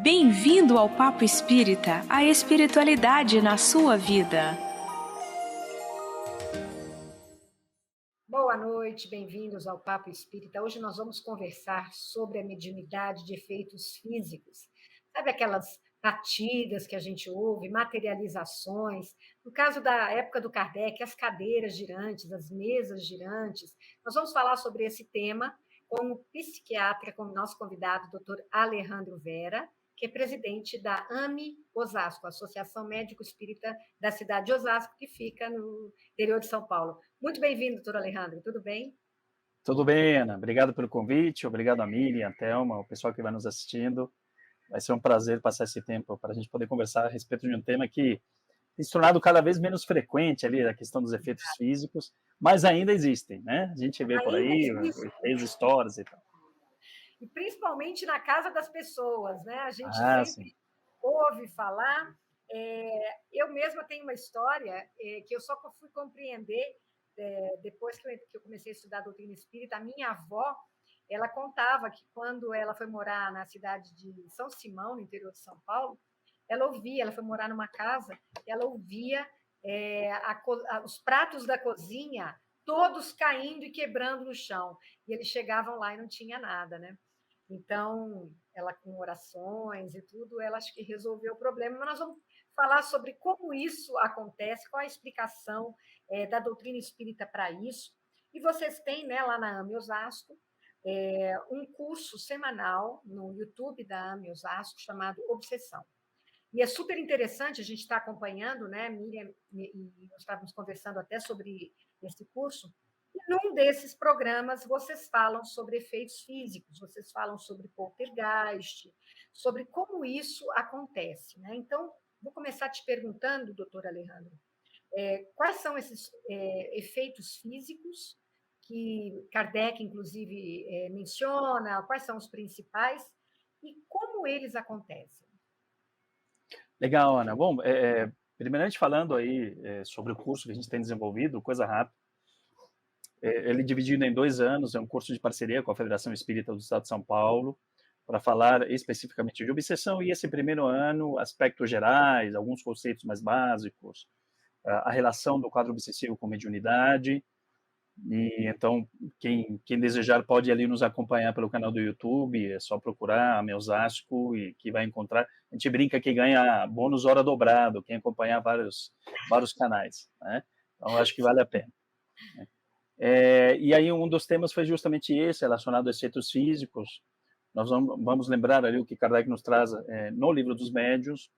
Bem-vindo ao Papo Espírita, a espiritualidade na sua vida. Boa noite, bem-vindos ao Papo Espírita. Hoje nós vamos conversar sobre a mediunidade de efeitos físicos. Sabe aquelas batidas que a gente ouve, materializações? No caso da época do Kardec, as cadeiras girantes, as mesas girantes. Nós vamos falar sobre esse tema com o psiquiatra, com o nosso convidado, Dr. Alejandro Vera, que é presidente da AME Osasco, Associação Médico Espírita da cidade de Osasco, que fica no interior de São Paulo. Muito bem-vindo, doutor Alejandro, tudo bem? Tudo bem, Ana. Obrigado pelo convite, obrigado a Miriam, a Thelma, o pessoal que vai nos assistindo. Vai ser um prazer passar esse tempo para a gente poder conversar a respeito de um tema que tem se tornado cada vez menos frequente ali, a questão dos efeitos físicos, mas ainda existem, né? A gente vê por aí, fez histórias e tal. E principalmente na casa das pessoas, né? A gente sim. sempre ouve falar. Eu mesma tenho uma história que eu só fui compreender depois que eu comecei a estudar a doutrina espírita. A minha avó, ela contava que quando ela foi morar na cidade de São Simão, no interior de São Paulo, ela foi morar numa casa, ela ouvia os pratos da cozinha todos caindo e quebrando no chão. E eles chegavam lá e não tinha nada, né? Então, ela com orações e tudo, ela acho que resolveu o problema. Mas nós vamos falar sobre como isso acontece, qual a explicação da doutrina espírita para isso. E vocês têm, né, lá na AME Osasco, um curso semanal no YouTube da AME Osasco chamado Obsessão. E é super interessante, a gente está acompanhando, né, Miriam, e nós estávamos conversando até sobre esse curso. E num desses programas, vocês falam sobre efeitos físicos, vocês falam sobre poltergeist, sobre como isso acontece, né? Então, vou começar te perguntando, doutor Alejandro, quais são esses efeitos físicos que Kardec, inclusive, menciona, quais são os principais e como eles acontecem? Legal, Ana. Bom, primeiramente falando aí sobre o curso que a gente tem desenvolvido, coisa rápida, ele é dividido em 2 anos, é um curso de parceria com a Federação Espírita do Estado de São Paulo, para falar especificamente de obsessão, e esse primeiro ano, aspectos gerais, alguns conceitos mais básicos, a relação do quadro obsessivo com mediunidade, e então, quem desejar pode ali nos acompanhar pelo canal do YouTube, é só procurar a Osasco e que vai encontrar. A gente brinca que ganha bônus hora dobrado, quem acompanhar vários canais, né? Então, acho que vale a pena, né? E aí um dos temas foi justamente esse, relacionado a efeitos físicos. Nós vamos lembrar ali o que Kardec nos traz no Livro dos Médiuns,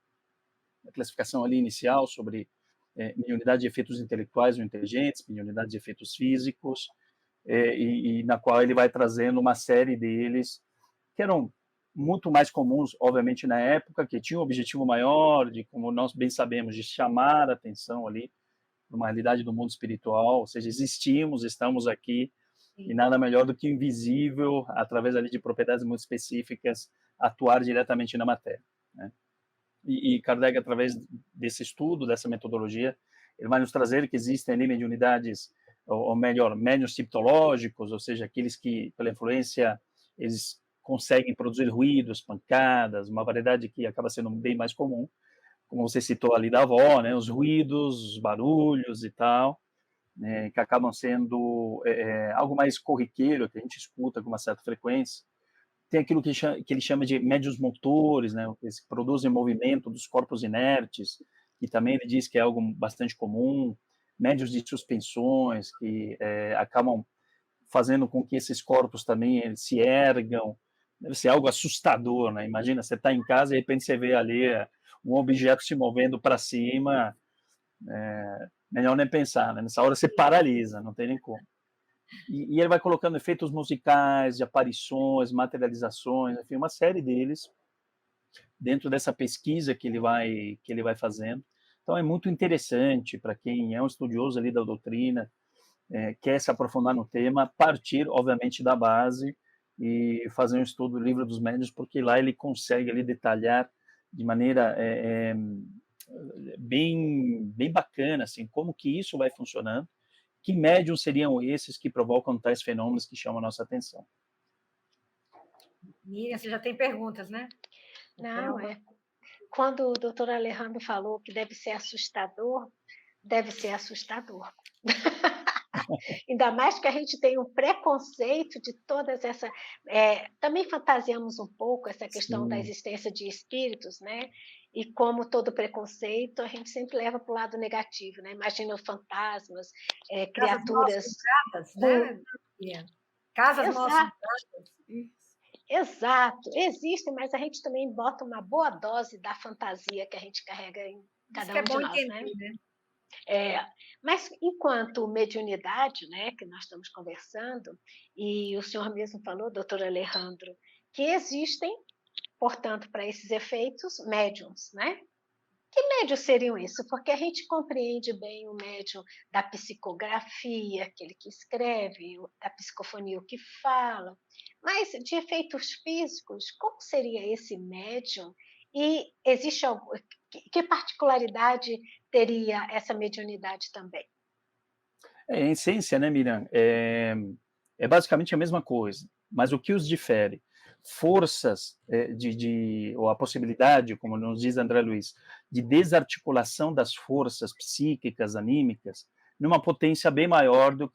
a classificação ali inicial sobre mediunidade de efeitos intelectuais ou inteligentes, mediunidade de efeitos físicos, e na qual ele vai trazendo uma série deles que eram muito mais comuns, obviamente, na época, que tinham um objetivo maior, de, como nós bem sabemos, de chamar a atenção ali para uma realidade do mundo espiritual, ou seja, existimos, estamos aqui, e nada melhor do que invisível, através ali de propriedades muito específicas, atuar diretamente na matéria, né? E Kardec, através desse estudo, dessa metodologia, ele vai nos trazer que existem ali mediunidades, ou melhor, médiuns tipológicos, ou seja, aqueles que, pela influência, eles conseguem produzir ruídos, pancadas, uma variedade que acaba sendo bem mais comum, como você citou ali da avó, né, os ruídos, os barulhos e tal, né, que acabam sendo algo mais corriqueiro, que a gente escuta com uma certa frequência. Tem aquilo que ele chama de médios motores, né, que produzem movimento dos corpos inertes, que também ele diz que é algo bastante comum, médios de suspensões, que acabam fazendo com que esses corpos também se ergam. Deve ser algo assustador, né? Imagina, você está em casa e de repente você vê ali um objeto se movendo para cima, melhor nem pensar, né? Nessa hora você paralisa, não tem nem como. E ele vai colocando efeitos musicais, de aparições, materializações, enfim, uma série deles dentro dessa pesquisa que ele vai fazendo. Então é muito interessante para quem é um estudioso ali da doutrina, quer se aprofundar no tema, partir, obviamente, da base e fazer um estudo do Livro dos Médiuns, porque lá ele consegue ali detalhar de maneira bem bacana, assim, como que isso vai funcionando, que médiums seriam esses que provocam tais fenômenos que chamam a nossa atenção. Miriam, você já tem perguntas, né? Não, Então, quando o doutor Alejandro falou que deve ser assustador. Ainda mais que a gente tem um preconceito de todas essa. Também fantasiamos um pouco essa questão da Sim, existência de espíritos, né? E como todo preconceito, a gente sempre leva para o lado negativo, né? Imagina fantasmas, casas mal criaturas assombradas, com. né, Lilian? Casas mal Exato, assombradas. exato, existem, mas a gente também bota uma boa dose da fantasia que a gente carrega em Isso cada que é um de bom nós, né? entender, né? É, mas enquanto mediunidade, né, que nós estamos conversando, e o senhor mesmo falou, doutor Alejandro, que existem, portanto, para esses efeitos, médiums, né? Que médios seriam isso? Porque a gente compreende bem o médium da psicografia, aquele que escreve, da psicofonia, o que fala, mas de efeitos físicos, como seria esse médium? E existe algum, que particularidade teria essa mediunidade também? em essência, né, Miriam, é basicamente a mesma coisa, mas o que os difere? Forças ou a possibilidade, como nos diz André Luiz, de desarticulação das forças psíquicas, anímicas, numa potência bem maior do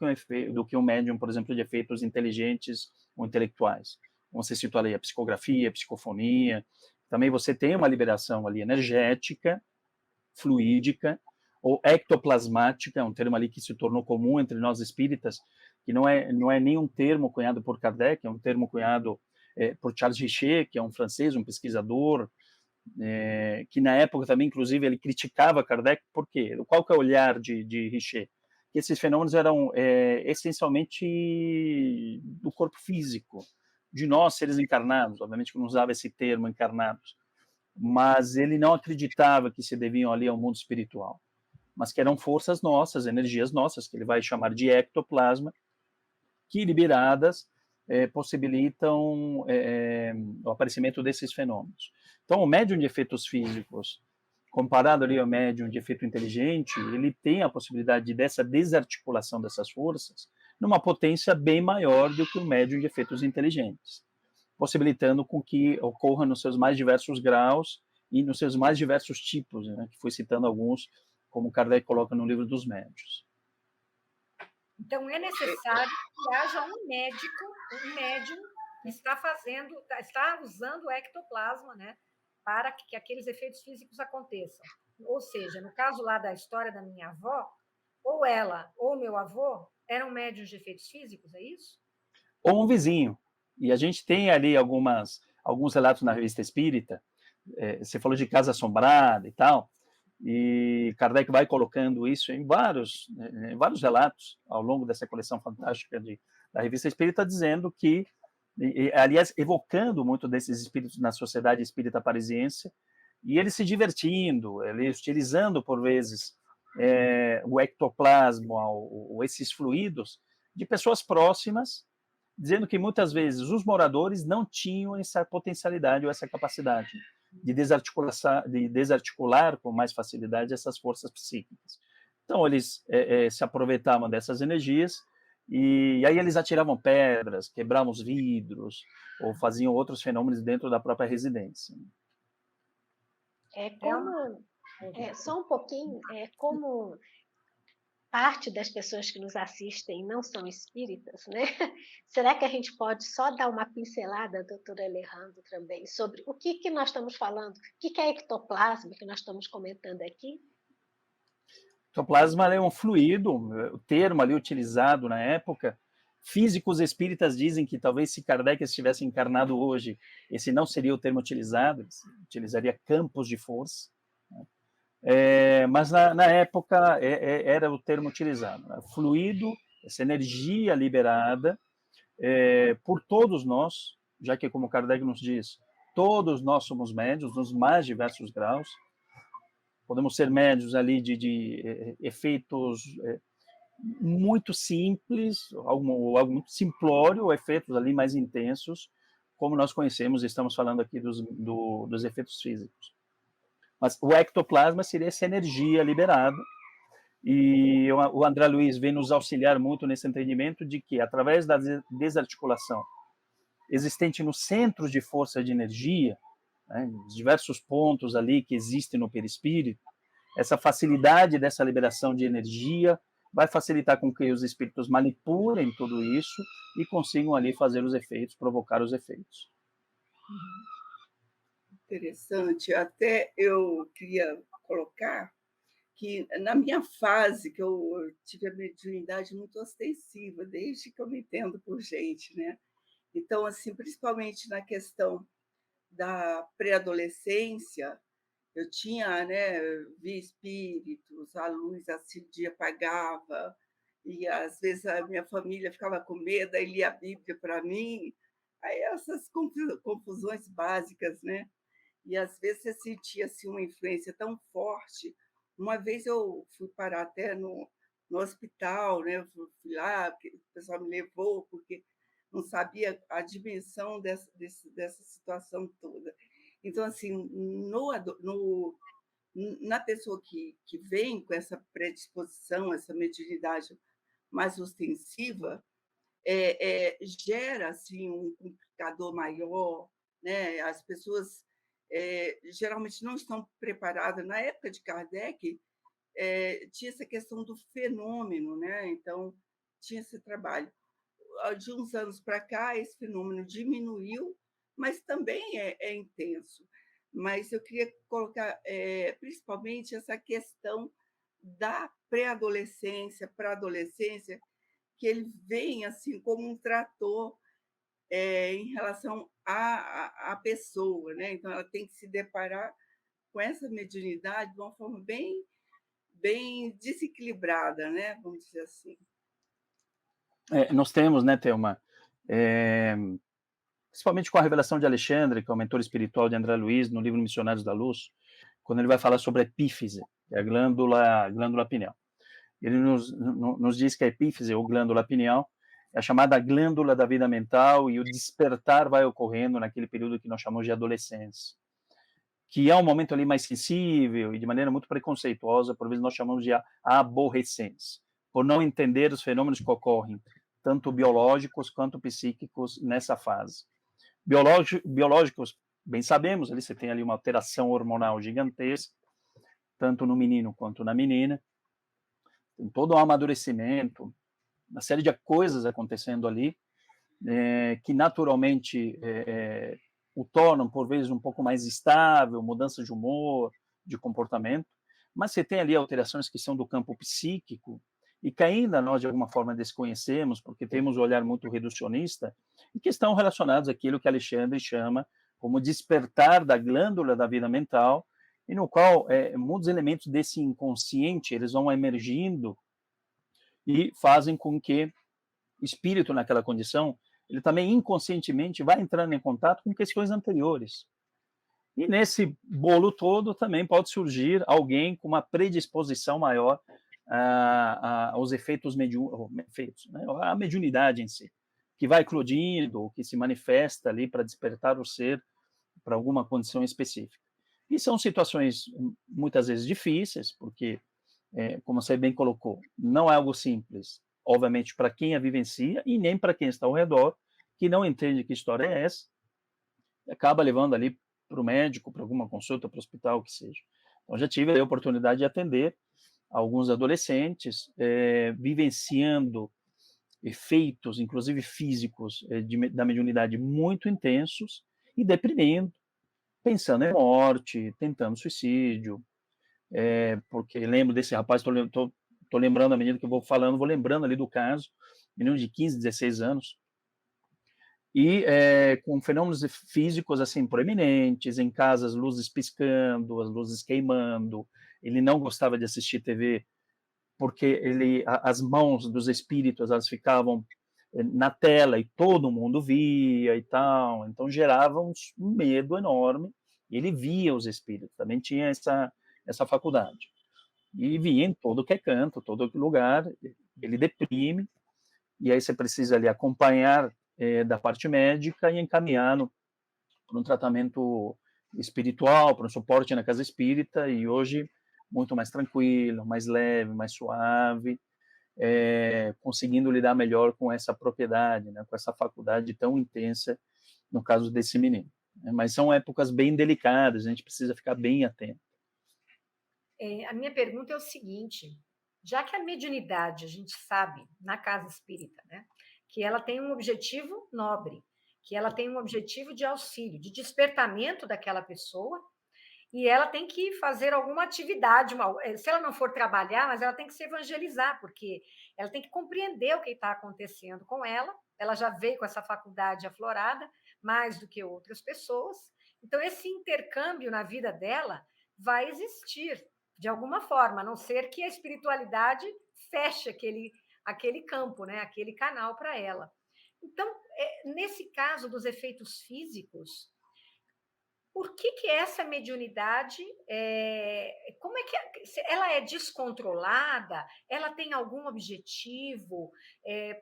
que um médium, por exemplo, de efeitos inteligentes ou intelectuais. Como você citou ali, a psicografia, a psicofonia. Também você tem uma liberação ali energética, fluídica, ou ectoplasmática, é um termo ali que se tornou comum entre nós espíritas, que não é nem um termo cunhado por Kardec, é um termo cunhado por Charles Richer, que é um francês, um pesquisador, que na época também, inclusive, ele criticava Kardec, por quê? Qual que é o olhar de Richer? Que esses fenômenos eram essencialmente do corpo físico, de nós, seres encarnados, obviamente que não usava esse termo encarnados, mas ele não acreditava que se deviam ali ao mundo espiritual, mas que eram forças nossas, energias nossas, que ele vai chamar de ectoplasma, que liberadas possibilitam o aparecimento desses fenômenos. Então, o médium de efeitos físicos, comparado ali ao médium de efeito inteligente, ele tem a possibilidade dessa desarticulação dessas forças numa potência bem maior do que o médium de efeitos inteligentes, possibilitando com que ocorra nos seus mais diversos graus e nos seus mais diversos tipos, né, que foi citando alguns, como Kardec coloca no livro dos médios. Então, é necessário que haja um médium que está usando o ectoplasma, né, para que aqueles efeitos físicos aconteçam. Ou seja, no caso lá da história da minha avó, ou ela ou meu avô eram médiuns de efeitos físicos, é isso? Ou um vizinho. E a gente tem ali alguns relatos na Revista Espírita, você falou de casa assombrada e tal, e Kardec vai colocando isso em vários relatos ao longo dessa coleção fantástica da Revista Espírita, dizendo que, aliás, evocando muito desses espíritos na Sociedade Espírita Parisiense, e eles se divertindo, eles utilizando, por vezes, o ectoplasma, ou esses fluidos, de pessoas próximas, dizendo que muitas vezes os moradores não tinham essa potencialidade ou essa capacidade de desarticular com mais facilidade essas forças psíquicas. Então, eles se aproveitavam dessas energias e aí eles atiravam pedras, quebravam os vidros ou faziam outros fenômenos dentro da própria residência. Só um pouquinho, como parte das pessoas que nos assistem não são espíritas, né? Será que a gente pode só dar uma pincelada, doutor Alejandro, também, sobre o que nós estamos falando, o que é ectoplasma que nós estamos comentando aqui? Ectoplasma é um fluido, o termo ali utilizado na época. Físicos espíritas dizem que talvez se Kardec estivesse encarnado hoje, esse não seria o termo utilizado, utilizaria campos de força, né? Mas na época era o termo utilizado, né? Fluido, essa energia liberada por todos nós, já que, como Kardec nos diz, todos nós somos médios nos mais diversos graus. Podemos ser médios ali de efeitos muito simples, algo muito simplório, ou efeitos ali mais intensos, como nós conhecemos, estamos falando aqui dos efeitos físicos. Mas o ectoplasma seria essa energia liberada, e o André Luiz vem nos auxiliar muito nesse entendimento de que, através da desarticulação existente nos centros de força de energia, né, os diversos pontos ali que existem no perispírito, essa facilidade dessa liberação de energia vai facilitar com que os espíritos manipulem tudo isso e consigam ali fazer os efeitos, provocar os efeitos. Interessante. Até eu queria colocar que na minha fase, que eu tive a mediunidade muito ostensiva, desde que eu me entendo por gente, né? Então, assim, principalmente na questão da pré-adolescência, eu tinha, né, via espíritos, a luz acendia, apagava, e às vezes a minha família ficava com medo, aí lia a Bíblia para mim, aí essas confusões básicas, né? E às vezes você sentia assim, uma influência tão forte. Uma vez eu fui parar até no hospital, né? Eu fui lá, o pessoal me levou, porque não sabia a dimensão dessa situação toda. Então, assim, na pessoa que vem com essa predisposição, essa mediunidade mais ostensiva, gera assim, um complicador maior, né? As pessoas geralmente não estão preparadas. Na época de Kardec, tinha essa questão do fenômeno, né? Então, tinha esse trabalho. De uns anos para cá, esse fenômeno diminuiu, mas também é intenso. Mas eu queria colocar principalmente essa questão da pré-adolescência para a adolescência, que ele vem assim como um trator em relação à pessoa, né? Então ela tem que se deparar com essa mediunidade de uma forma bem desequilibrada, né? Vamos dizer assim. Nós temos, né, Thelma, principalmente com a revelação de Alexandre, que é o mentor espiritual de André Luiz, no livro Missionários da Luz, quando ele vai falar sobre a epífise, que é a glândula pineal. Ele nos diz que a epífise, ou glândula pineal, é a chamada glândula da vida mental, e o despertar vai ocorrendo naquele período que nós chamamos de adolescência, que é um momento ali mais sensível e de maneira muito preconceituosa, por vezes nós chamamos de aborrecência, por não entender os fenômenos que ocorrem, tanto biológicos quanto psíquicos, nessa fase. Biológicos, bem sabemos, ali você tem ali uma alteração hormonal gigantesca, tanto no menino quanto na menina, tem todo um amadurecimento, uma série de coisas acontecendo ali, que naturalmente o tornam, por vezes, um pouco mais estável, mudança de humor, de comportamento, mas você tem ali alterações que são do campo psíquico, e que ainda nós, de alguma forma, desconhecemos, porque temos um olhar muito reducionista, e que estão relacionados àquilo que Alexandre chama como despertar da glândula da vida mental, e no qual muitos elementos desse inconsciente eles vão emergindo e fazem com que o espírito naquela condição, ele também inconscientemente vai entrando em contato com questões anteriores. E nesse bolo todo também pode surgir alguém com uma predisposição maior aos efeitos, né, a mediunidade em si, que vai eclodindo, que se manifesta ali para despertar o ser para alguma condição específica. E são situações muitas vezes difíceis, porque, como você bem colocou, não é algo simples, obviamente, para quem a vivencia e nem para quem está ao redor, que não entende que história é essa, e acaba levando ali para o médico, para alguma consulta, para o hospital, o que seja. Então, já tive a oportunidade de atender alguns adolescentes vivenciando efeitos, inclusive físicos, da mediunidade muito intensos e deprimindo, pensando em morte, tentando suicídio, porque lembro desse rapaz, estou lembrando, à medida que eu vou falando, vou lembrando ali do caso, menino de 15, 16 anos, e com fenômenos físicos assim proeminentes, em casa as luzes piscando, as luzes queimando, ele não gostava de assistir TV, porque as mãos dos espíritos elas ficavam na tela e todo mundo via e tal, então gerava um medo enorme, e ele via os espíritos, também tinha essa faculdade, e via em todo que é canto, todo lugar, ele deprime, e aí você precisa ali acompanhar da parte médica e encaminhar para um tratamento espiritual, para um suporte na casa espírita, e hoje muito mais tranquilo, mais leve, mais suave, conseguindo lidar melhor com essa propriedade, né, com essa faculdade tão intensa, no caso desse menino. né? Mas são épocas bem delicadas, a gente precisa ficar bem atento. A minha pergunta é o seguinte: já que a mediunidade, a gente sabe, na casa espírita, né, que ela tem um objetivo nobre, que ela tem um objetivo de auxílio, de despertamento daquela pessoa, e ela tem que fazer alguma atividade, se ela não for trabalhar, mas ela tem que se evangelizar, porque ela tem que compreender o que está acontecendo com ela já veio com essa faculdade aflorada, mais do que outras pessoas, então esse intercâmbio na vida dela vai existir, de alguma forma, a não ser que a espiritualidade feche aquele campo, né? Aquele canal para ela. Então, nesse caso dos efeitos físicos, por que essa mediunidade, como é que ela é descontrolada? Ela tem algum objetivo?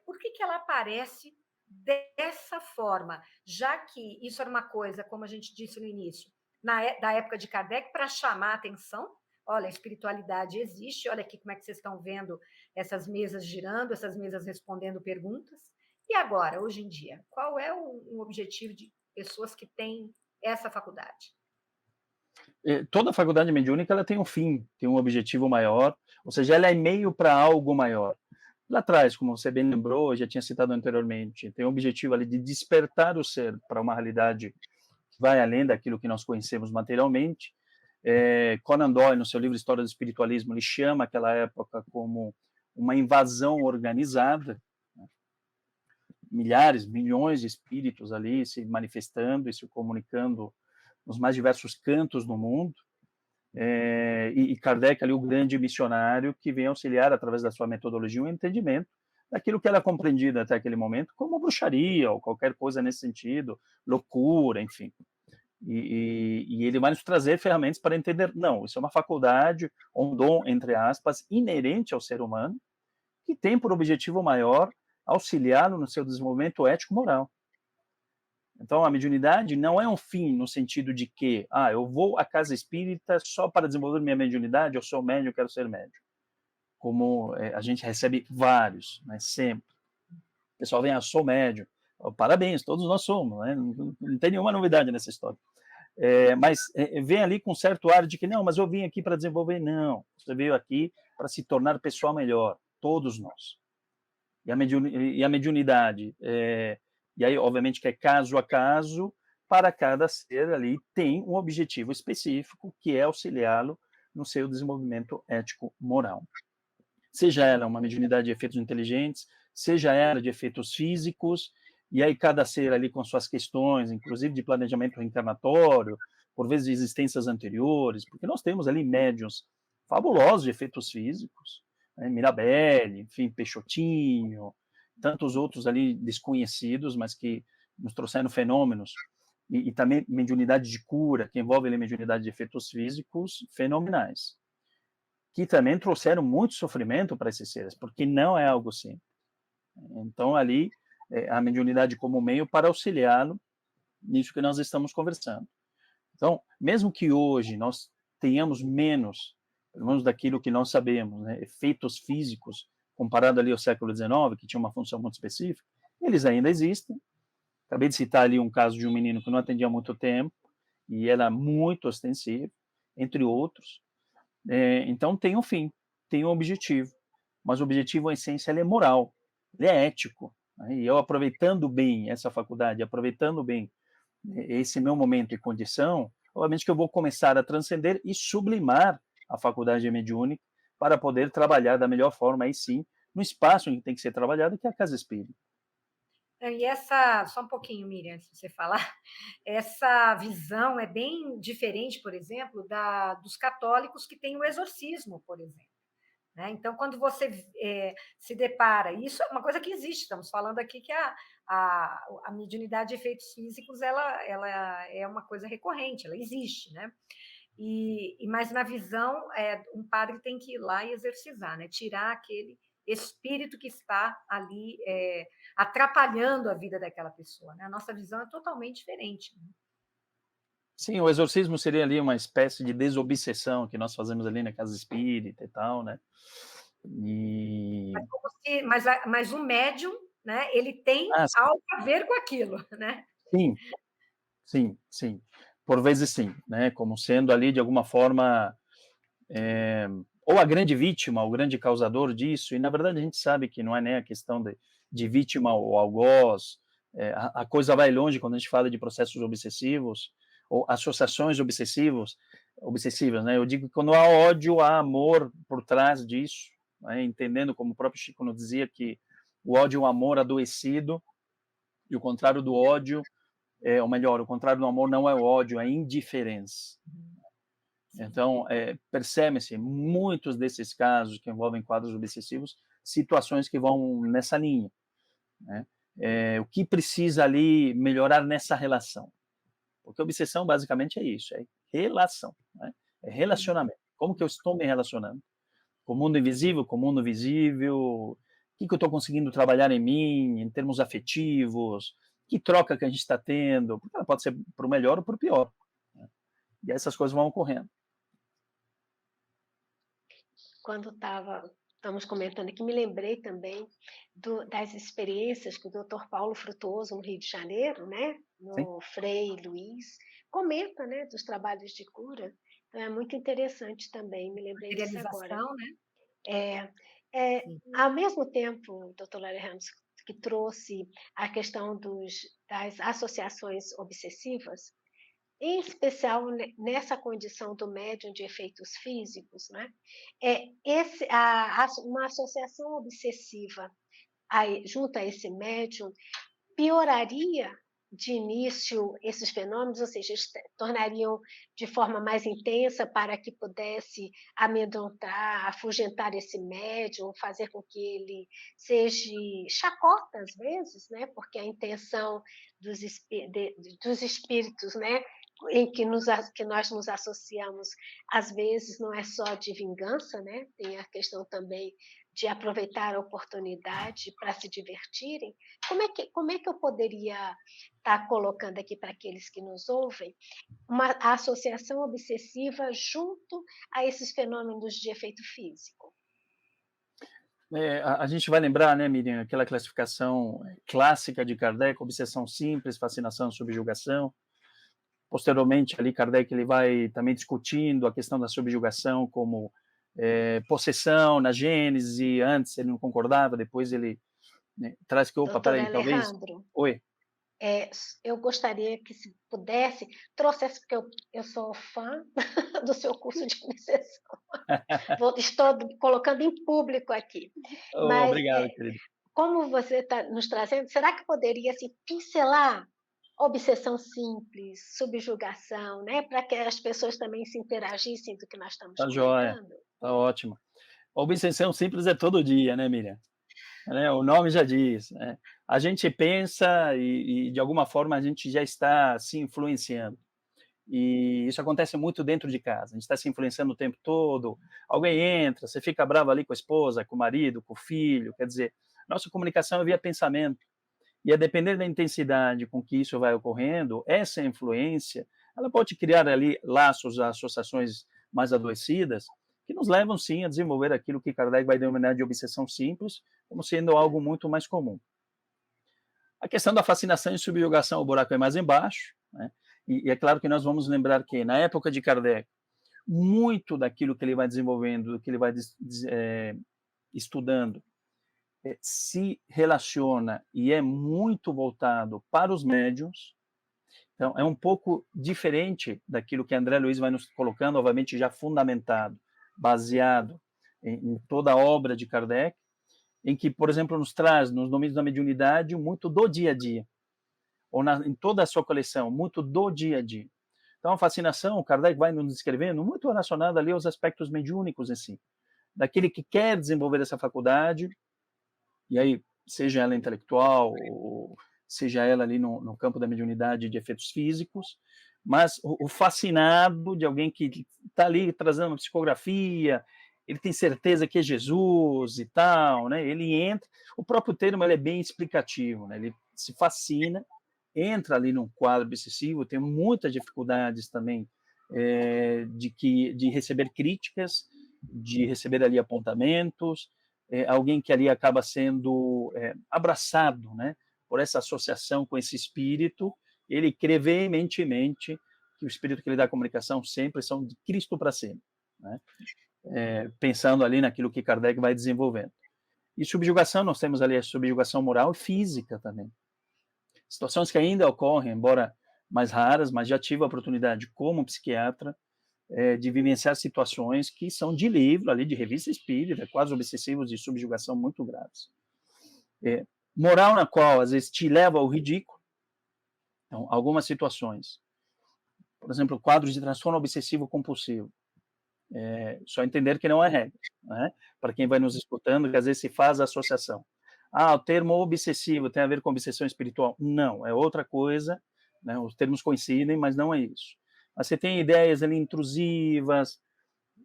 Por que ela aparece dessa forma? Já que isso era uma coisa, como a gente disse no início, da época de Kardec, para chamar a atenção. Olha, a espiritualidade existe, olha aqui como é que vocês estão vendo essas mesas girando, essas mesas respondendo perguntas. E agora, hoje em dia, qual é o objetivo de pessoas que têm essa faculdade? Toda faculdade mediúnica ela tem um fim, tem um objetivo maior, ou seja, ela é meio para algo maior. Lá atrás, como você bem lembrou, eu já tinha citado anteriormente, tem o objetivo ali de despertar o ser para uma realidade que vai além daquilo que nós conhecemos materialmente. Conan Doyle, no seu livro História do Espiritualismo, ele chama aquela época como uma invasão organizada, né? Milhares, milhões de espíritos ali se manifestando e se comunicando nos mais diversos cantos do mundo, e Kardec ali o grande missionário que vem auxiliar através da sua metodologia o entendimento daquilo que era compreendido até aquele momento como bruxaria ou qualquer coisa nesse sentido, loucura, enfim. E ele vai nos trazer ferramentas para entender, não, isso é uma faculdade, um dom, entre aspas, inerente ao ser humano, que tem por objetivo maior auxiliá-lo no seu desenvolvimento ético-moral. Então, a mediunidade não é um fim no sentido de que, eu vou à casa espírita só para desenvolver minha mediunidade, eu sou médium, eu quero ser médium. Como a gente recebe vários, né, sempre. O pessoal vem, sou médium. Parabéns, todos nós somos, né? Não tem nenhuma novidade nessa história. Mas vem ali com um certo ar de que, não, mas eu vim aqui para desenvolver. Não, você veio aqui para se tornar pessoa melhor, todos nós. E a mediunidade, e aí, obviamente, que é caso a caso, para cada ser ali tem um objetivo específico, que é auxiliá-lo no seu desenvolvimento ético-moral. Seja ela uma mediunidade de efeitos inteligentes, seja ela de efeitos físicos, e aí cada ser ali com suas questões, inclusive de planejamento reencarnatório, por vezes de existências anteriores, porque nós temos ali médiuns fabulosos de efeitos físicos, né? Mirabelle, enfim, Peixotinho, tantos outros ali desconhecidos, mas que nos trouxeram fenômenos, e também mediunidade de cura, que envolve ali mediunidade de efeitos físicos fenomenais, que também trouxeram muito sofrimento para esses seres, porque não é algo simples. Então, ali, a mediunidade como meio para auxiliá-lo nisso que nós estamos conversando. Então, mesmo que hoje nós tenhamos menos, pelo menos daquilo que nós sabemos, né, efeitos físicos, comparado ali ao século XIX, que tinha uma função muito específica, eles ainda existem. Acabei de citar ali um caso de um menino que não atendia há muito tempo, e era muito ostensivo, entre outros. Então, tem um fim, tem um objetivo, mas o objetivo, em essência, ele é moral, ele é ético, né? E eu, aproveitando bem essa faculdade, aproveitando bem esse meu momento e condição, obviamente que eu vou começar a transcender e sublimar a faculdade mediúnica para poder trabalhar da melhor forma, aí sim, no espaço em que tem que ser trabalhado, que é a casa espírita. E só um pouquinho, Miriam, se você falar, essa visão é bem diferente, por exemplo, dos católicos que têm o exorcismo, por exemplo. Né? Então, quando você se depara, isso é uma coisa que existe, estamos falando aqui que a mediunidade de efeitos físicos ela é uma coisa recorrente, ela existe, né? Mas na visão, um padre tem que ir lá e exorcizar, né? Tirar aquele espírito que está ali atrapalhando a vida daquela pessoa. Né? A nossa visão é totalmente diferente. Né? Sim, o exorcismo seria ali uma espécie de desobsessão que nós fazemos ali na casa espírita e tal, né? Mas o médium, né, ele tem algo a ver com aquilo, né? Sim, Sim, sim. Por vezes sim, né? Como sendo ali de alguma forma ou a grande vítima, o grande causador disso. E na verdade a gente sabe que não é nem a questão de vítima ou algoz. A coisa vai longe quando a gente fala de processos obsessivos ou associações obsessivas, né? Eu digo que quando há ódio, há amor por trás disso, né? Entendendo como o próprio Chico nos dizia que o ódio é um amor adoecido e o contrário do ódio ou melhor, o contrário do amor não é o ódio, é a indiferença. Então, percebe-se muitos desses casos que envolvem quadros obsessivos, situações que vão nessa linha, né? O que precisa ali melhorar nessa relação? Porque obsessão basicamente é isso, é relação, né? É relacionamento. Como que eu estou me relacionando? Com o mundo invisível, com o mundo visível? O que eu estou conseguindo trabalhar em mim, em termos afetivos? Que troca que a gente está tendo? Porque ela pode ser para o melhor ou para o pior, né? E essas coisas vão ocorrendo. Quando estamos comentando aqui, me lembrei também das experiências que o Dr. Paulo Frutuoso, no Rio de Janeiro, né, Sim? no Frei Luiz, comenta, né, dos trabalhos de cura. Então, é muito interessante também, me lembrei disso agora. Materialização, né? É, Sim. ao mesmo tempo, doutor Alejandro, que trouxe a questão das associações obsessivas, em especial nessa condição do médium de efeitos físicos, né? Uma associação obsessiva junto a esse médium pioraria de início esses fenômenos, ou seja, tornariam de forma mais intensa para que pudesse amedrontar, afugentar esse médium, fazer com que ele seja chacota às vezes, né? Porque a intenção dos espíritos, né? Em que nós nos associamos, às vezes não é só de vingança, né? Tem a questão também de aproveitar a oportunidade para se divertirem. Como é que eu poderia estar colocando aqui para aqueles que nos ouvem a associação obsessiva junto a esses fenômenos de efeito físico? A gente vai lembrar, né, Miriam, aquela classificação clássica de Kardec, obsessão simples, fascinação, subjugação. Posteriormente, ali, Kardec ele vai também discutindo a questão da subjugação como possessão na Gênese. Antes ele não concordava, depois ele, né, traz que, opa, Doutor peraí, talvez... Alejandro, Oi. eu gostaria que, se pudesse, trouxesse, porque eu sou fã do seu curso de obsessão. Estou colocando em público aqui. Oh, Mas, obrigado, querido. como você está nos trazendo, será que poderia se pincelar obsessão simples, subjugação, né? Para que as pessoas também se interagissem do que nós estamos Tá joia, comentando? tá ótimo. A obsessão simples é todo dia, né, Miriam? Né, o nome já diz, né? A gente pensa e, de alguma forma, a gente já está se influenciando. E isso acontece muito dentro de casa. A gente está se influenciando o tempo todo. Alguém entra, você fica bravo ali com a esposa, com o marido, com o filho. Quer dizer, nossa comunicação é via pensamento. E a depender da intensidade com que isso vai ocorrendo, essa influência, ela pode criar ali laços, associações mais adoecidas, que nos levam, sim, a desenvolver aquilo que Kardec vai denominar de obsessão simples, como sendo algo muito mais comum. A questão da fascinação e subjugação, o buraco é mais embaixo, né? E é claro que nós vamos lembrar que, na época de Kardec, muito daquilo que ele vai desenvolvendo, do que ele vai estudando, se relaciona e é muito voltado para os médiuns. Então, é um pouco diferente daquilo que André Luiz vai nos colocando, obviamente já fundamentado, baseado em toda a obra de Kardec, em que, por exemplo, nos traz, nos domínios da mediunidade, muito do dia a dia, ou em toda a sua coleção, muito do dia a dia. Então, a fascinação, o Kardec vai nos descrevendo, muito relacionada ali aos aspectos mediúnicos em si, daquele que quer desenvolver essa faculdade, e aí, seja ela intelectual, ou seja ela ali no campo da mediunidade de efeitos físicos, mas o fascinado de alguém que está ali trazendo uma psicografia, ele tem certeza que é Jesus e tal, né? Ele entra, o próprio termo ele é bem explicativo, né? Ele se fascina, entra ali num quadro obsessivo, tem muitas dificuldades também de receber críticas, de receber ali apontamentos, alguém que ali acaba sendo abraçado, né, por essa associação com esse espírito ele crê veementemente que o espírito que ele dá comunicação sempre são de Cristo para cima, né? Pensando ali naquilo que Kardec vai desenvolvendo. E subjugação, nós temos ali a subjugação moral e física também. Situações que ainda ocorrem, embora mais raras, mas já tive a oportunidade, como psiquiatra, de vivenciar situações que são de livro, ali, de revista espírita, quase obsessivos de subjugação muito graves. Moral na qual, às vezes, te leva ao ridículo. Então, algumas situações. Por exemplo, quadros de transtorno obsessivo compulsivo. Só entender que não é regra, né? Para quem vai nos escutando, que às vezes se faz a associação. O termo obsessivo tem a ver com obsessão espiritual? Não, é outra coisa, né? Os termos coincidem, mas não é isso. Mas você tem ideias ali intrusivas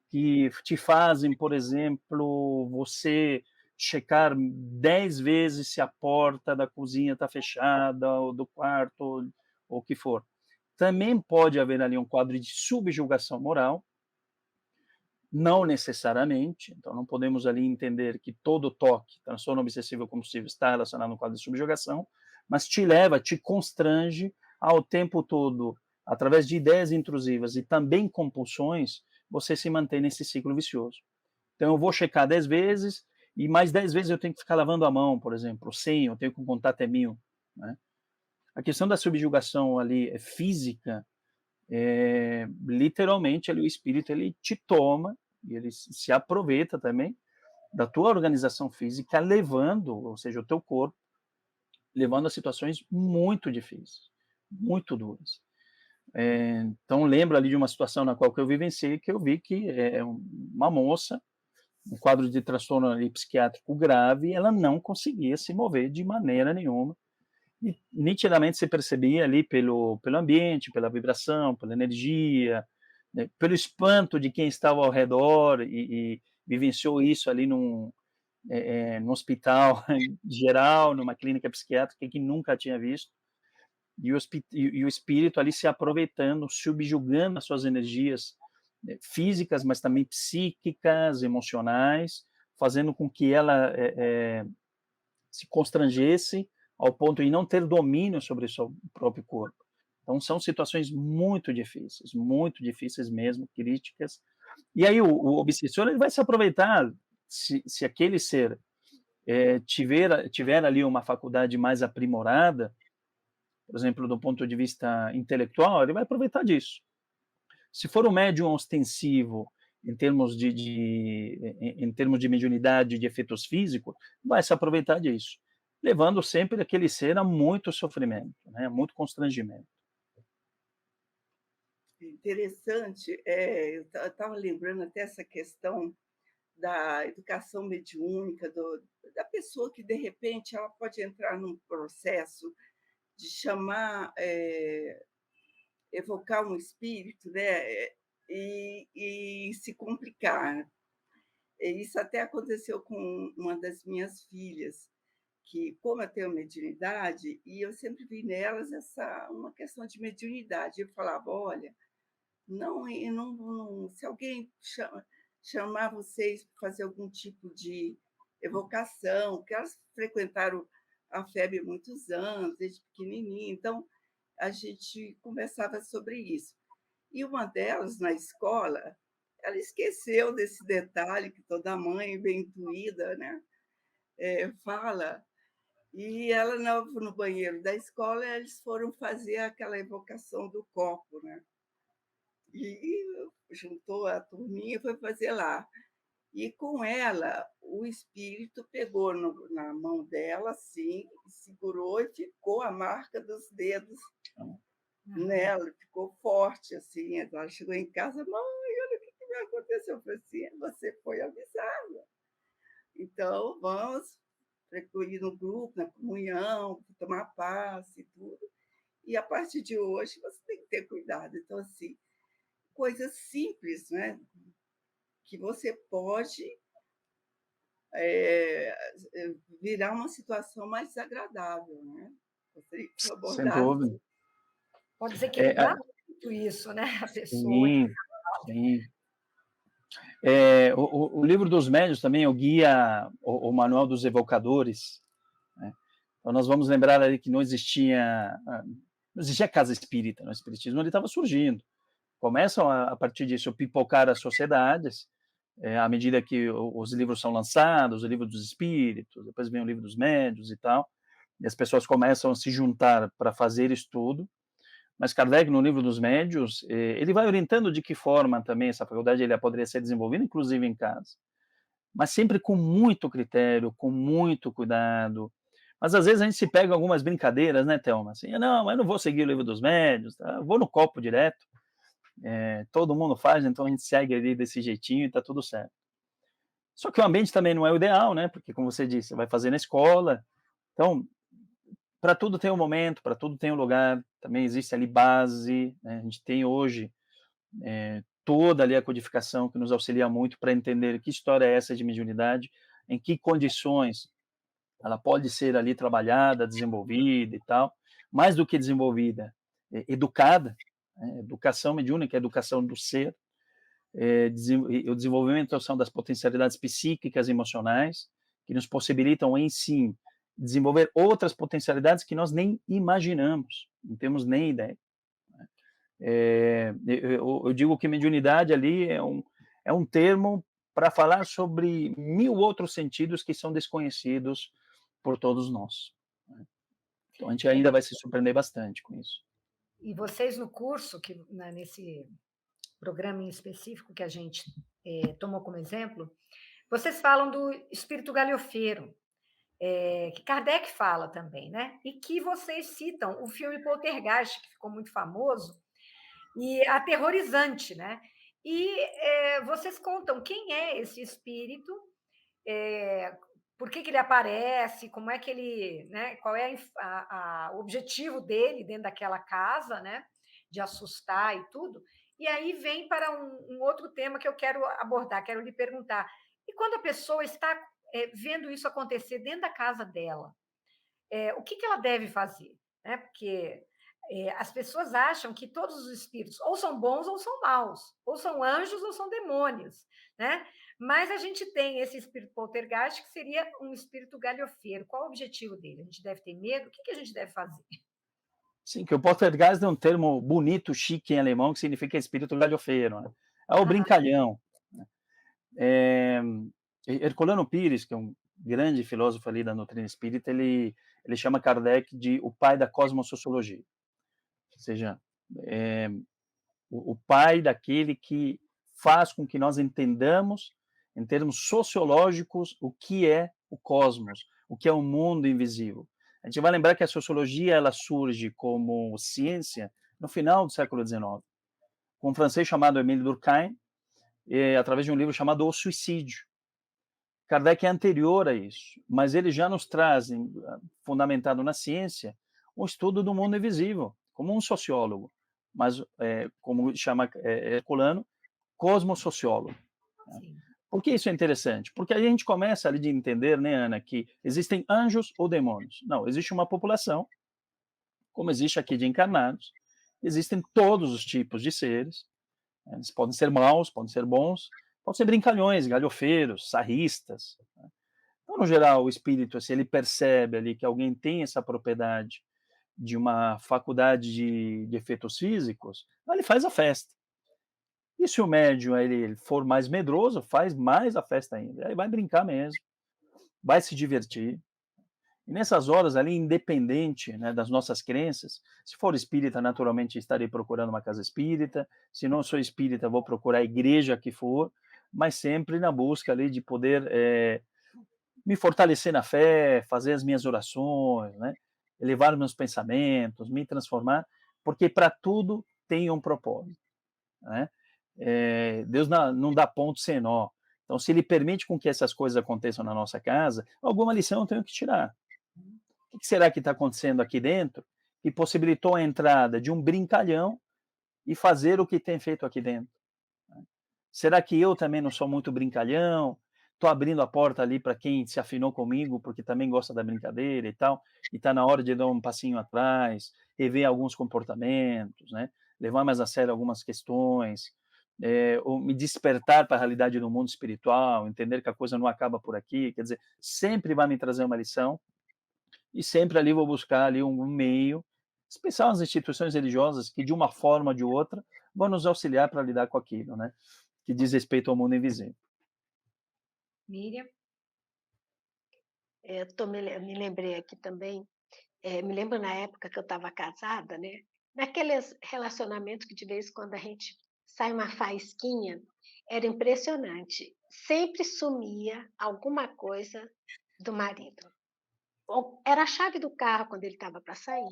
que te fazem, por exemplo, você checar 10 vezes se a porta da cozinha está fechada, ou do quarto, ou o que for. Também pode haver ali um quadro de subjugação moral, não necessariamente, então não podemos ali entender que todo toque, transtorno obsessivo compulsivo, está relacionado no quadro de subjugação, mas te leva, te constrange ao tempo todo, através de ideias intrusivas e também compulsões, você se mantém nesse ciclo vicioso. Então eu vou checar 10 vezes, e mais 10 vezes eu tenho que ficar lavando a mão, por exemplo, 100, eu tenho que contar até 1000, né? A questão da subjugação ali é física, literalmente ali, o espírito ele te toma, e ele se aproveita também da tua organização física, levando, ou seja, o teu corpo, levando a situações muito difíceis, muito duras. Então, lembro ali de uma situação na qual eu vivenciei, que eu vi que uma moça, um quadro de transtorno ali psiquiátrico grave, ela não conseguia se mover de maneira nenhuma, e nitidamente se percebia ali pelo ambiente, pela vibração, pela energia, né, pelo espanto de quem estava ao redor e vivenciou isso ali num hospital geral, numa clínica psiquiátrica que nunca tinha visto, e o espírito ali se aproveitando, subjugando as suas energias físicas, mas também psíquicas, emocionais, fazendo com que ela se constrangesse ao ponto de não ter domínio sobre o seu próprio corpo. Então, são situações muito difíceis mesmo, críticas. E aí, o obsessor ele vai se aproveitar, se aquele ser tiver ali uma faculdade mais aprimorada, por exemplo, do ponto de vista intelectual, ele vai aproveitar disso. Se for um médium ostensivo, em termos de mediunidade, de efeitos físicos, vai se aproveitar disso, levando sempre aquele ser a muito sofrimento, né, muito constrangimento. Interessante, eu estava lembrando até essa questão da educação mediúnica, da pessoa que, de repente, ela pode entrar num processo de chamar, evocar um espírito, né, e se complicar. Isso até aconteceu com uma das minhas filhas, que, como eu tenho mediunidade, e eu sempre vi nelas uma questão de mediunidade, eu falava, olha, não, se alguém chamar vocês para fazer algum tipo de evocação, porque elas frequentaram a FEB há muitos anos, desde pequenininha, então a gente conversava sobre isso. E uma delas, na escola, ela esqueceu desse detalhe que toda mãe bem intuída, né, fala, e ela, no banheiro da escola, eles foram fazer aquela evocação do copo, né? E juntou a turminha e foi fazer lá. E com ela, o espírito pegou na mão dela, assim, segurou e ficou a marca dos dedos nela, ficou forte, assim. Ela chegou em casa, mãe, olha o que me aconteceu. Eu falei assim, você foi avisada. Então, vamos ir no grupo, na comunhão, tomar passe e tudo. E a partir de hoje, você tem que ter cuidado. Então, assim, coisas simples, né, que você pode virar uma situação mais desagradável, né? Você Sem dúvida. Pode ser que dá muito isso, né? A pessoa. Sim. O livro dos médiuns também, o guia, o manual dos evocadores, né? Então nós vamos lembrar ali que não existia não existia casa espírita, né? O espiritismo estava surgindo. Começam a partir disso, pipocar as sociedades, à medida que os livros são lançados, o livro dos espíritos, depois vem o livro dos médiuns e tal, e as pessoas começam a se juntar para fazer estudo, mas Kardec, no livro dos médiuns, ele vai orientando de que forma também essa faculdade ele poderia ser desenvolvida, inclusive em casa, mas sempre com muito critério, com muito cuidado. Mas às vezes a gente se pega algumas brincadeiras, né, Thelma? Assim, não, eu não vou seguir o livro dos médiuns, tá? Eu vou no copo direto. Todo mundo faz, então a gente segue ali desse jeitinho e está tudo certo. Só que o ambiente também não é o ideal, né? Porque, como você disse, você vai fazer na escola. Então, para tudo tem um momento, para tudo tem um lugar. Também existe ali base, né? A gente tem hoje toda ali a codificação que nos auxilia muito para entender que história é essa de mediunidade, em que condições ela pode ser ali trabalhada, desenvolvida e tal. Mais do que desenvolvida, educada. Educação mediúnica, educação do ser, o desenvolvimento das potencialidades psíquicas e emocionais, que nos possibilitam, em si, desenvolver outras potencialidades que nós nem imaginamos, não temos nem ideia. Eu digo que mediunidade ali é um termo para falar sobre 1000 outros sentidos que são desconhecidos por todos nós. Então, a gente ainda vai se surpreender bastante com isso. E vocês no curso, nesse programa em específico que a gente tomou como exemplo, vocês falam do espírito galhofeiro, que Kardec fala também, né? E que vocês citam o filme Poltergeist, que ficou muito famoso e aterrorizante, né? E vocês contam quem é esse espírito, por que ele aparece, como é que ele, né? Qual é o objetivo dele dentro daquela casa, né? De assustar e tudo. E aí vem para um outro tema que eu quero abordar, quero lhe perguntar. E quando a pessoa está vendo isso acontecer dentro da casa dela, o que ela deve fazer? Né? Porque as pessoas acham que todos os espíritos ou são bons ou são maus, ou são anjos ou são demônios, né? Mas a gente tem esse espírito poltergeist, que seria um espírito galhofeiro. Qual o objetivo dele? A gente deve ter medo? O que a gente deve fazer? Sim, que o poltergeist é um termo bonito, chique em alemão, que significa espírito galhofeiro, né? É o brincalhão. Herculano Pires, que é um grande filósofo ali da doutrina espírita, ele chama Kardec de o pai da cosmosociologia. Ou seja, o pai daquele que faz com que nós entendamos, em termos sociológicos, o que é o cosmos, o que é o mundo invisível. A gente vai lembrar que a sociologia ela surge como ciência no final do século XIX, com um francês chamado Émile Durkheim, através de um livro chamado O Suicídio. Kardec é anterior a isso, mas ele já nos traz, fundamentado na ciência, um estudo do mundo invisível, como um sociólogo, mas, como chama Herculano, cosmosociólogo. Sim. Por que isso é interessante? Porque aí a gente começa ali de entender, né, Ana, que existem anjos ou demônios. Não, existe uma população, como existe aqui de encarnados, existem todos os tipos de seres, eles podem ser maus, podem ser bons, podem ser brincalhões, galhofeiros, sarristas. Então, no geral, o espírito, se ele percebe ali que alguém tem essa propriedade de uma faculdade de efeitos físicos, ele faz a festa. E se o médium ele for mais medroso, faz mais a festa ainda. Aí vai brincar mesmo, vai se divertir. E nessas horas ali, independente, né, das nossas crenças, se for espírita, naturalmente estarei procurando uma casa espírita, se não sou espírita, vou procurar a igreja que for, mas sempre na busca ali de poder me fortalecer na fé, fazer as minhas orações, né, elevar meus pensamentos, me transformar, porque para tudo tem um propósito, né? Deus não dá ponto sem nó. Então, se Ele permite com que essas coisas aconteçam na nossa casa, alguma lição eu tenho que tirar. O que será que está acontecendo aqui dentro que possibilitou a entrada de um brincalhão e fazer o que tem feito aqui dentro? Será que eu também não sou muito brincalhão? Estou abrindo a porta ali para quem se afinou comigo, porque também gosta da brincadeira e tal, e está na hora de dar um passinho atrás, rever alguns comportamentos, né? Levar mais a sério algumas questões, ou me despertar para a realidade do mundo espiritual, entender que a coisa não acaba por aqui, quer dizer, sempre vai me trazer uma lição, e sempre ali vou buscar ali um meio especial as instituições religiosas que, de uma forma ou de outra, vão nos auxiliar para lidar com aquilo, né? Que diz respeito ao mundo invisível. Miriam? Me lembrei aqui também, me lembro na época que eu estava casada, né? Naqueles relacionamentos que de vez em quando a gente sai uma faísquinha, era impressionante. Sempre sumia alguma coisa do marido. Ou era a chave do carro quando ele estava para sair.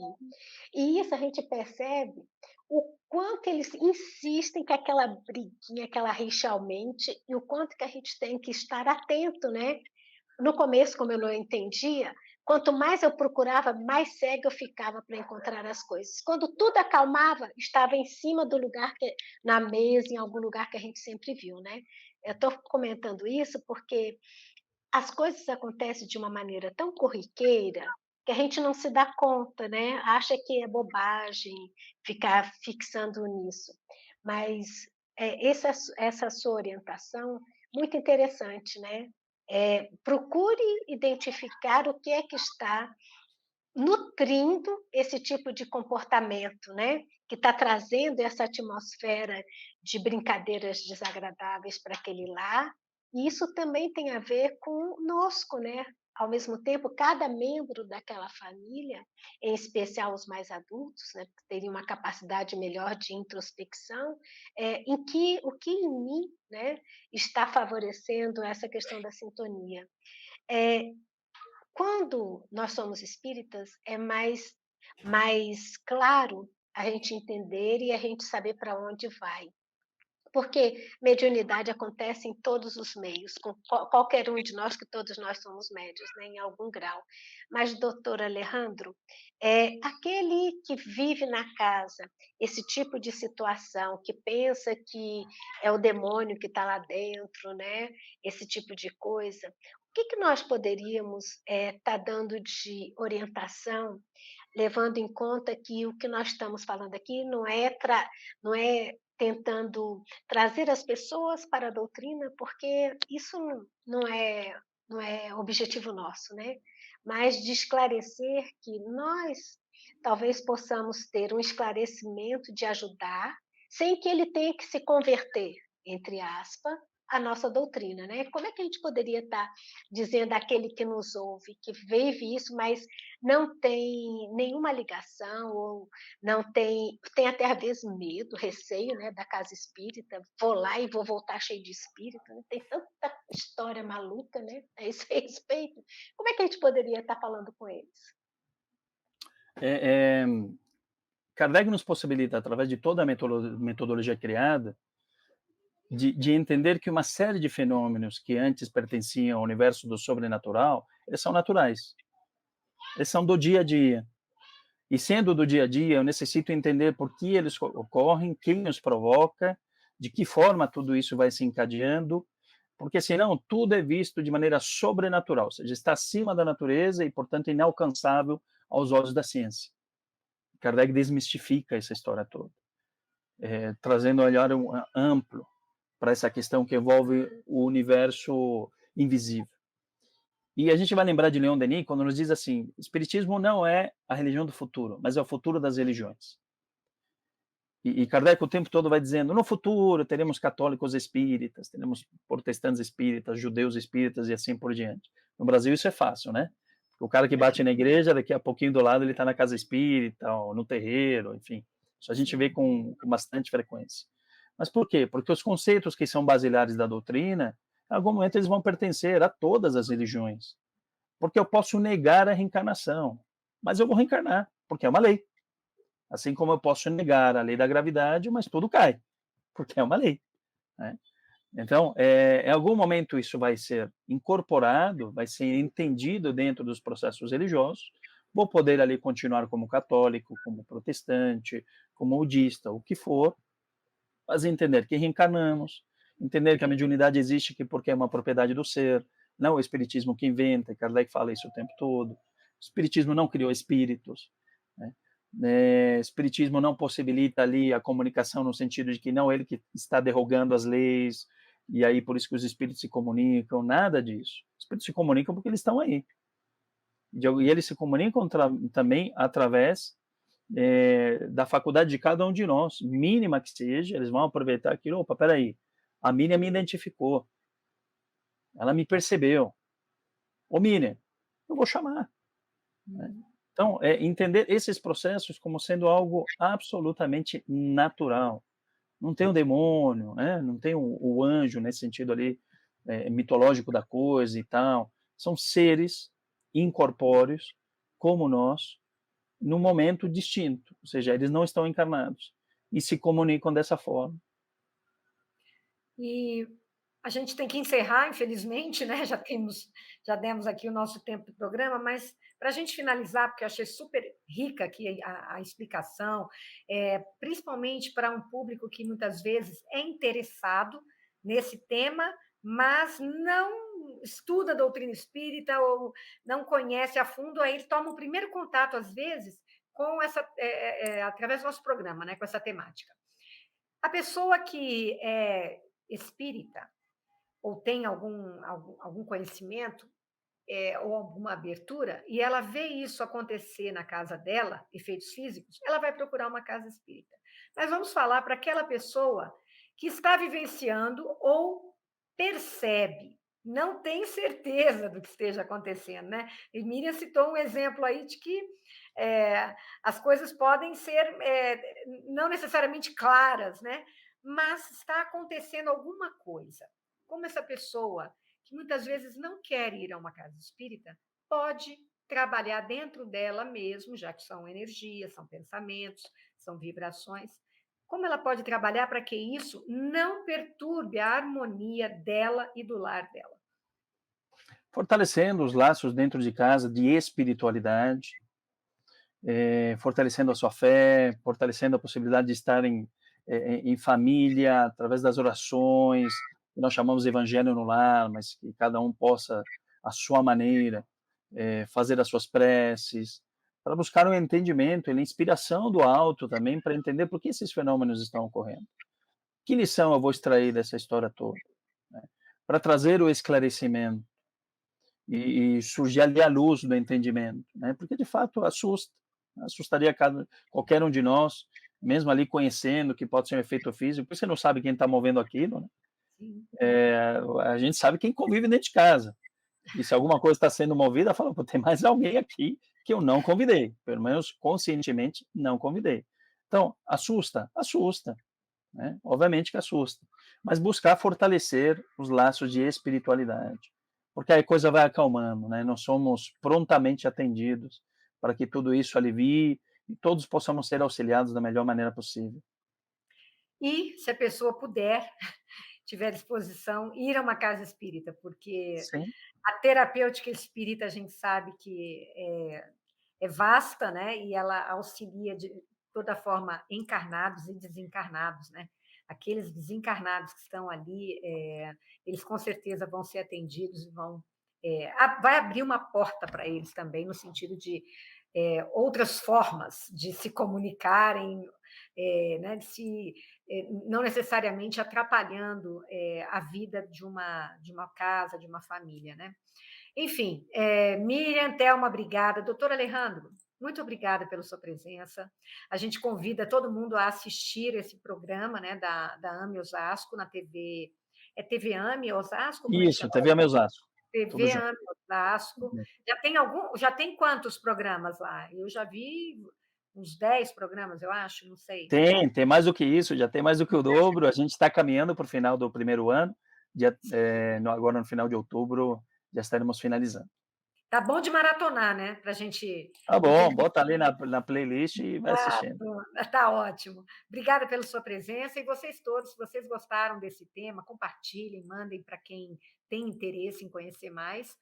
E isso a gente percebe o quanto eles insistem que aquela briguinha, aquela rixa aumente, e o quanto que a gente tem que estar atento, né? No começo, como eu não entendia, quanto mais eu procurava, mais cega eu ficava para encontrar as coisas. Quando tudo acalmava, estava em cima do lugar, na mesa, em algum lugar que a gente sempre viu, né? Eu estou comentando isso porque as coisas acontecem de uma maneira tão corriqueira que a gente não se dá conta, né? Acha que é bobagem ficar fixando nisso. Mas essa sua orientação, muito interessante, né? Procure identificar o que é que está nutrindo esse tipo de comportamento, né? Que está trazendo essa atmosfera de brincadeiras desagradáveis para aquele lar. E isso também tem a ver conosco, né? Ao mesmo tempo, cada membro daquela família, em especial os mais adultos, né, que teriam uma capacidade melhor de introspecção, o que em mim, né, está favorecendo essa questão da sintonia. Quando nós somos espíritas, é mais claro a gente entender e a gente saber para onde vai. Porque mediunidade acontece em todos os meios, com qualquer um de nós, que todos nós somos médios, né, em algum grau. Mas, doutor Alejandro, aquele que vive na casa esse tipo de situação, que pensa que é o demônio que está lá dentro, né, esse tipo de coisa, o que nós poderíamos estar dando de orientação, levando em conta que o que nós estamos falando aqui não é tentando trazer as pessoas para a doutrina, porque isso não é objetivo nosso, né? Mas de esclarecer que nós talvez possamos ter um esclarecimento de ajudar, sem que ele tenha que se converter, entre aspas, a nossa doutrina, né? Como é que a gente poderia estar dizendo àquele que nos ouve, que vive isso, mas não tem nenhuma ligação, ou não tem até às vezes medo, receio, né, da casa espírita, vou lá e vou voltar cheio de espírito, né? Tem tanta história maluca, né, a esse respeito. Como é que a gente poderia estar falando com eles? Kardec nos possibilita, através de toda a metodologia criada, de entender que uma série de fenômenos que antes pertenciam ao universo do sobrenatural, eles são naturais. Eles são do dia a dia. E sendo do dia a dia, eu necessito entender por que eles ocorrem, quem os provoca, de que forma tudo isso vai se encadeando, porque senão tudo é visto de maneira sobrenatural, ou seja, está acima da natureza e, portanto, inalcançável aos olhos da ciência. Kardec desmistifica essa história toda, trazendo um olhar amplo para essa questão que envolve o universo invisível. E a gente vai lembrar de Leon Denis quando nos diz assim: Espiritismo não é a religião do futuro, mas é o futuro das religiões. E Kardec o tempo todo vai dizendo: no futuro teremos católicos espíritas, teremos protestantes espíritas, judeus espíritas e assim por diante. No Brasil isso é fácil, né? O cara que bate na igreja, daqui a pouquinho do lado ele está na casa espírita, ou no terreiro, enfim. Isso a gente vê com bastante frequência. Mas por quê? Porque os conceitos que são basilares da doutrina, em algum momento eles vão pertencer a todas as religiões. Porque eu posso negar a reencarnação, mas eu vou reencarnar, porque é uma lei. Assim como eu posso negar a lei da gravidade, mas tudo cai, porque é uma lei, né? Então, em algum momento isso vai ser incorporado, vai ser entendido dentro dos processos religiosos, vou poder ali continuar como católico, como protestante, como budista, o que for, mas entender que reencarnamos, entender que a mediunidade existe porque é uma propriedade do ser, não o espiritismo que inventa, Kardec fala isso o tempo todo. O espiritismo não criou espíritos, né? Espiritismo não possibilita ali a comunicação no sentido de que não ele que está derrogando as leis, e aí por isso que os espíritos se comunicam, nada disso. Os espíritos se comunicam porque eles estão aí. E eles se comunicam também através da faculdade de cada um de nós, mínima que seja, eles vão aproveitar aquilo, opa, peraí, a Miriam me identificou, ela me percebeu, ô Miriam, eu vou chamar, né? Então, entender esses processos como sendo algo absolutamente natural. Não tem o demônio, né? Não tem o anjo nesse sentido ali, mitológico da coisa e tal. São seres incorpóreos, como nós, num momento distinto, ou seja, eles não estão encarnados e se comunicam dessa forma. E a gente tem que encerrar, infelizmente, né? Já demos aqui o nosso tempo do programa, mas para a gente finalizar, porque eu achei super rica aqui a explicação, principalmente para um público que muitas vezes é interessado nesse tema, mas não estuda a doutrina espírita ou não conhece a fundo, aí ele toma o primeiro contato, às vezes, com através do nosso programa, né? Com essa temática. A pessoa que é espírita ou tem algum conhecimento ou alguma abertura, e ela vê isso acontecer na casa dela, efeitos físicos, ela vai procurar uma casa espírita. Mas vamos falar para aquela pessoa que está vivenciando ou percebe, não tem certeza do que esteja acontecendo, né? E Miriam citou um exemplo aí de que as coisas podem ser não necessariamente claras, né? Mas está acontecendo alguma coisa. Como essa pessoa que muitas vezes não quer ir a uma casa espírita, pode trabalhar dentro dela mesmo, já que são energias, são pensamentos, são vibrações. Como ela pode trabalhar para que isso não perturbe a harmonia dela e do lar dela? Fortalecendo os laços dentro de casa de espiritualidade, fortalecendo a sua fé, fortalecendo a possibilidade de estar em família, através das orações, que nós chamamos de evangelho no lar, mas que cada um possa, à sua maneira, fazer as suas preces, para buscar um entendimento e a inspiração do alto também, para entender por que esses fenômenos estão ocorrendo. Que lição eu vou extrair dessa história toda? Né? Para trazer o esclarecimento e surgir ali a luz do entendimento, né? Porque de fato assustaria qualquer um de nós, mesmo ali conhecendo que pode ser um efeito físico, porque você não sabe quem está movendo aquilo, né? A gente sabe quem convive dentro de casa. E se alguma coisa está sendo movida, fala, pô, tem mais alguém aqui que eu não convidei, pelo menos conscientemente não convidei. Então, assusta, né? Obviamente que assusta, mas buscar fortalecer os laços de espiritualidade, porque aí a coisa vai acalmando, né? Nós somos prontamente atendidos para que tudo isso alivie e todos possamos ser auxiliados da melhor maneira possível. E, se a pessoa puder, tiver disposição, ir a uma casa espírita, porque Sim, a terapêutica espírita a gente sabe que é vasta, né? E ela auxilia de toda forma encarnados e desencarnados, né? Aqueles desencarnados que estão ali, eles com certeza vão ser atendidos e vai abrir uma porta para eles também, no sentido de outras formas de se comunicarem, né? Não necessariamente atrapalhando a vida de uma casa, de uma família, né? Enfim, Miriam, Thelma, obrigada. Doutor Alejandro, muito obrigada pela sua presença. A gente convida todo mundo a assistir esse programa, né, da AME Osasco na TV. É TV AME Osasco? Como é que isso, chama? TV Ameusasco, tudo TV junto. AME Osasco. Já tem quantos programas lá? Eu já vi uns 10 programas, eu acho, não sei. Tem mais do que isso, já tem mais do que o dobro. A gente está caminhando para o final do primeiro ano, agora no final de outubro já estaremos finalizando. Tá bom de maratonar, né? Para a gente Tá bom, entender. bota ali na playlist e vai assistindo. Tá ótimo. Obrigada pela sua presença e vocês todos, se vocês gostaram desse tema, compartilhem, mandem para quem tem interesse em conhecer mais.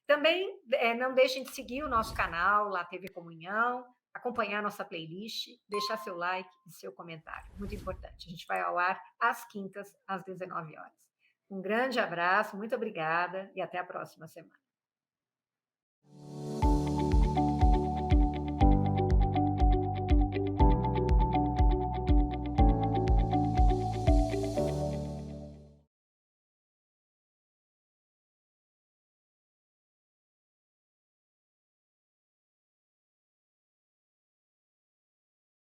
Também não deixem de seguir o nosso canal, lá TV Comunhão, acompanhar nossa playlist, deixar seu like e seu comentário. Muito importante. A gente vai ao ar às quintas, às 19 horas. Um grande abraço, muito obrigada e até a próxima semana.